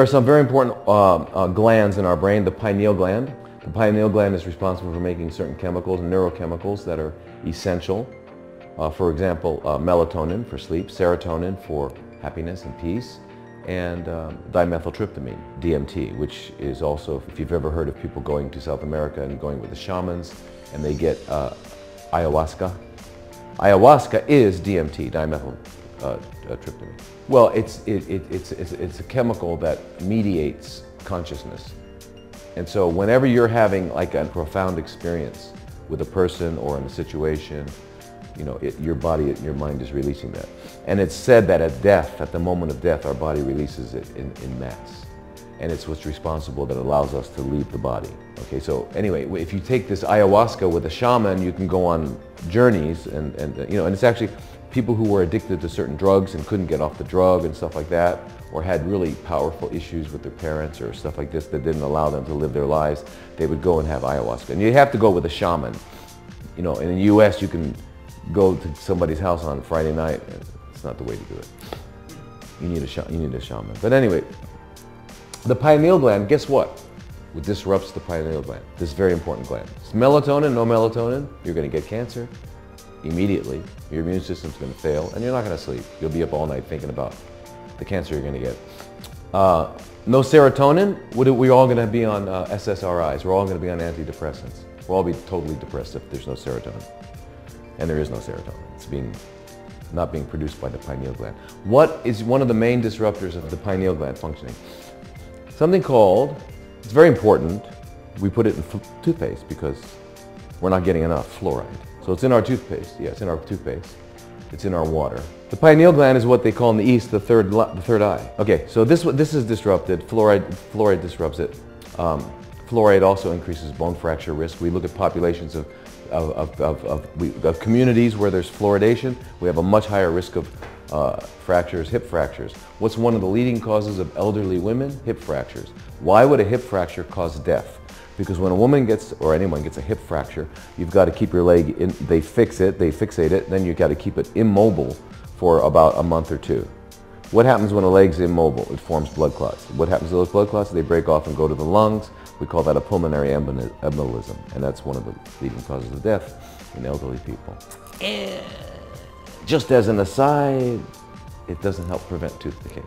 are some very important glands in our brain. The pineal gland. The pineal gland is responsible for making certain chemicals, neurochemicals that are essential. For example, melatonin for sleep, serotonin for happiness and peace, and dimethyltryptamine, DMT, which is also, if you've ever heard of people going to South America and going with the shamans and they get ayahuasca. Ayahuasca is DMT, dimethyltryptamine. Well, it's a chemical that mediates consciousness. And so whenever you're having like a profound experience with a person or in a situation, you know, your body, your mind is releasing that. And it's said that at death, at the moment of death, our body releases it in mass. And it's what's responsible that allows us to leave the body. Okay, so anyway, if you take this ayahuasca with a shaman, you can go on journeys and you know, and it's actually people who were addicted to certain drugs and couldn't get off the drug and stuff like that, or had really powerful issues with their parents or stuff like this that didn't allow them to live their lives, they would go and have ayahuasca. And you have to go with a shaman. You know, in the US, you can go to somebody's house on Friday night. It's not the way to do it. You need a shaman. But anyway, the pineal gland, guess what? It disrupts the pineal gland, this very important gland. It's melatonin, no melatonin, you're going to get cancer immediately. Your immune system's going to fail, and you're not going to sleep. You'll be up all night thinking about the cancer you're going to get. No serotonin, we're all going to be on SSRIs. We're all going to be on antidepressants. We'll all be totally depressed if there's no serotonin. And there is no serotonin. It's not being produced by the pineal gland. What is one of the main disruptors of the pineal gland functioning? Something called, it's very important, we put it in toothpaste because we're not getting enough fluoride. So it's in our toothpaste, yeah, it's in our toothpaste. It's in our water. The pineal gland is what they call in the East the third eye. Okay, so this is disrupted. Fluoride disrupts it. Fluoride also increases bone fracture risk. We look at populations of communities where there's fluoridation. We have a much higher risk of fractures, hip fractures. What's one of the leading causes of elderly women? Hip fractures. Why would a hip fracture cause death? Because when a woman gets, or anyone gets a hip fracture, you've got to keep your leg in, they fixate it, then you've got to keep it immobile for about a month or two. What happens when a leg's immobile? It forms blood clots. What happens to those blood clots? They break off and go to the lungs. We call that a pulmonary embolism, and that's one of the leading causes of death in elderly people. And just as an aside, it doesn't help prevent tooth decay.